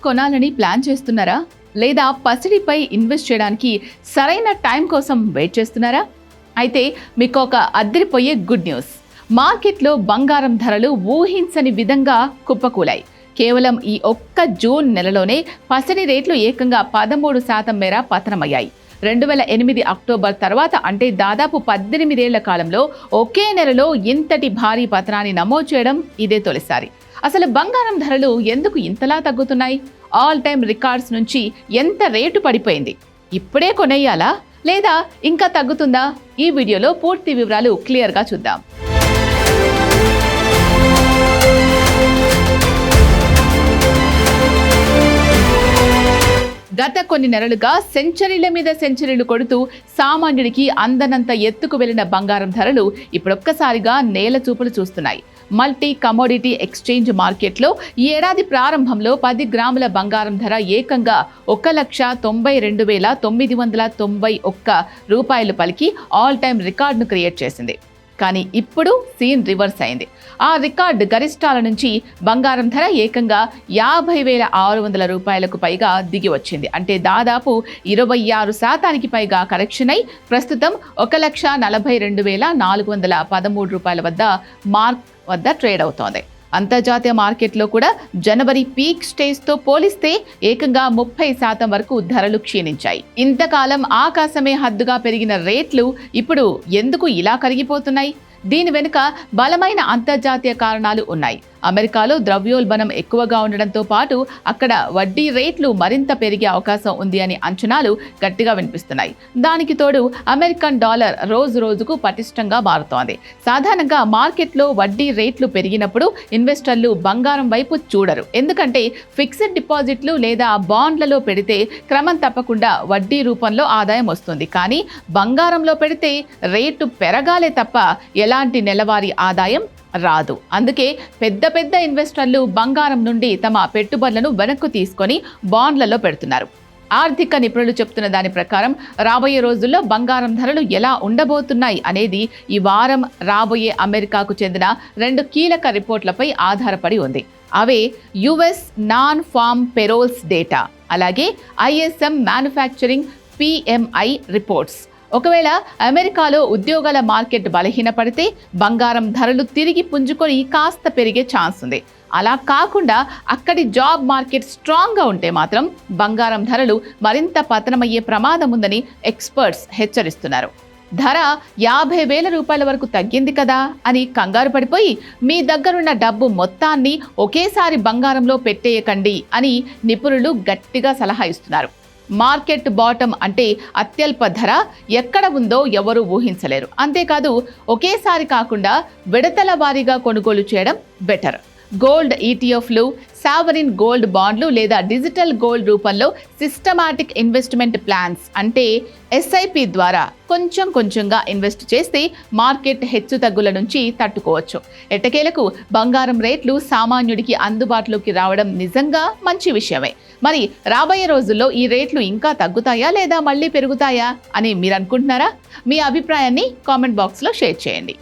కొనాలని ప్లాన్ చేస్తున్నారా? లేదా పసిడిపై ఇన్వెస్ట్ చేయడానికి సరైన టైం కోసం వెయిట్ చేస్తున్నారా? అయితే మీకు ఒక అదిరిపోయే గుడ్ న్యూస్. మార్కెట్లో బంగారం ధరలు ఊహించని విధంగా కుప్పకూలాయి. కేవలం ఈ ఒక్క జూన్ నెలలోనే పసిడి రేట్లు ఏకంగా 13% మేర పతనమయ్యాయి. 2008 అక్టోబర్ తర్వాత అంటే దాదాపు 18 ఏళ్ల కాలంలో ఒకే నెలలో ఇంతటి భారీ పతనాన్ని నమోదు చేయడం ఇదే తొలిసారి. అసలు బంగారం ధరలు ఎందుకు ఇంతలా తగ్గుతున్నాయి? ఆల్ టైమ్ రికార్డ్స్ నుంచి ఎంత రేటు పడిపోయింది? ఇప్పుడే కొనేయాలా లేదా ఇంకా తగ్గుతుందా? ఈ వీడియోలో పూర్తి వివరాలు క్లియర్గా చూద్దాం. గత కొన్ని నెలలుగా సెంచరీల మీద సెంచరీలు కొడుతూ సామాన్యుడికి అందనంత ఎత్తుకు వెళ్లిన బంగారం ధరలు ఇప్పుడొక్కసారిగా నేల చూపులు చూస్తున్నాయి. మల్టీ కమోడిటీ ఎక్స్చేంజ్ మార్కెట్లో ఈ ఏడాది ప్రారంభంలో 10 గ్రాముల బంగారం ధర ఏకంగా 1,92,991 రూపాయలు పలికి ఆల్ టైమ్ రికార్డును క్రియేట్ చేసింది. కానీ ఇప్పుడు సీన్ రివర్స్ అయింది. ఆ రికార్డు గరిష్టాల నుంచి బంగారం ధర ఏకంగా 50,600 రూపాయలకు పైగా దిగి వచ్చింది. అంటే దాదాపు 26% పైగా కరెక్షన్ అయి ప్రస్తుతం 1,42,413 రూపాయల మార్క్ వద్ద ట్రేడ్ అవుతోంది. అంతర్జాతీయ మార్కెట్లో కూడా జనవరి పీక్ స్టేజ్తో పోలిస్తే ఏకంగా 30% వరకు ధరలు క్షీణించాయి. ఇంతకాలం ఆకాశమే హద్దుగా పెరిగిన రేట్లు ఇప్పుడు ఎందుకు ఇలా కరిగిపోతున్నాయి? దీని వెనుక బలమైన అంతర్జాతీయ కారణాలు ఉన్నాయి. అమెరికాలో ద్రవ్యోల్బణం ఎక్కువగా ఉండడంతో పాటు అక్కడ వడ్డీ రేట్లు మరింత పెరిగే అవకాశం ఉంది అని అంచనాలు గట్టిగా వినిపిస్తున్నాయి. దానికి తోడు అమెరికన్ డాలర్ రోజు రోజుకు పటిష్టంగా మారుతోంది. సాధారణంగా మార్కెట్లో వడ్డీ రేట్లు పెరిగినప్పుడు ఇన్వెస్టర్లు బంగారం వైపు చూడరు. ఎందుకంటే ఫిక్స్డ్ డిపాజిట్లు లేదా బాండ్లలో పెడితే క్రమం తప్పకుండా వడ్డీ రూపంలో ఆదాయం వస్తుంది. కానీ బంగారంలో పెడితే రేటు పెరగాలే తప్ప ఎలాంటి నెలవారీ ఆదాయం రాదు. అందుకే పెద్ద పెద్ద ఇన్వెస్టర్లు బంగారం నుండి తమ పెట్టుబడులను వెనక్కు తీసుకొని బాండ్లలో పెడుతున్నారు. ఆర్థిక నిపుణులు చెప్తున్న దాని ప్రకారం రాబోయే రోజుల్లో బంగారం ధరలు ఎలా ఉండబోతున్నాయి అనేది ఈ వారం రాబోయే అమెరికాకు చెందిన 2 కీలక రిపోర్ట్లపై ఆధారపడి ఉంది. అవే యుఎస్ నాన్ ఫార్మ్ పెరోల్స్ డేటా, అలాగే ఐఎస్ఎం మ్యానుఫ్యాక్చరింగ్ PMI రిపోర్ట్స్. ఒకవేళ అమెరికాలో ఉద్యోగాల మార్కెట్ బలహీనపడితే బంగారం ధరలు తిరిగి పుంజుకొని కాస్త పెరిగే ఛాన్స్ ఉంది. అలా కాకుండా అక్కడి జాబ్ మార్కెట్ స్ట్రాంగ్గా ఉంటే మాత్రం బంగారం ధరలు మరింత పతనమయ్యే ప్రమాదం ఉందని ఎక్స్పర్ట్స్ హెచ్చరిస్తున్నారు. ధర 50,000 రూపాయల వరకు తగ్గింది కదా అని కంగారు పడిపోయి మీ దగ్గరున్న డబ్బు మొత్తాన్ని ఒకేసారి బంగారంలో పెట్టేయకండి అని నిపుణులు గట్టిగా సలహా ఇస్తున్నారు. మార్కెట్ బాటమ్ అంటే అత్యల్ప ధర ఎక్కడ ఉందో ఎవరూ ఊహించలేరు. అంతేకాదు ఒకేసారి కాకుండా విడతల వారీగా కొనుగోలు చేయడం బెటర్. గోల్డ్ ETFలు, సావరిన్ గోల్డ్ బాండ్లు లేదా డిజిటల్ గోల్డ్ రూపంలో సిస్టమాటిక్ ఇన్వెస్ట్మెంట్ ప్లాన్స్ అంటే SIP ద్వారా కొంచెం కొంచెంగా ఇన్వెస్ట్ చేస్తే మార్కెట్ హెచ్చుతగ్గుల నుంచి తట్టుకోవచ్చు. ఎట్టకేలకు బంగారం రేట్లు సామాన్యుడికి అందుబాటులోకి రావడం నిజంగా మంచి విషయమే. మరి రాబోయే రోజుల్లో ఈ రేట్లు ఇంకా తగ్గుతాయా లేదా మళ్ళీ పెరుగుతాయా అని మీరు అనుకుంటున్నారా? మీ అభిప్రాయాన్ని కామెంట్ బాక్స్లో షేర్ చేయండి.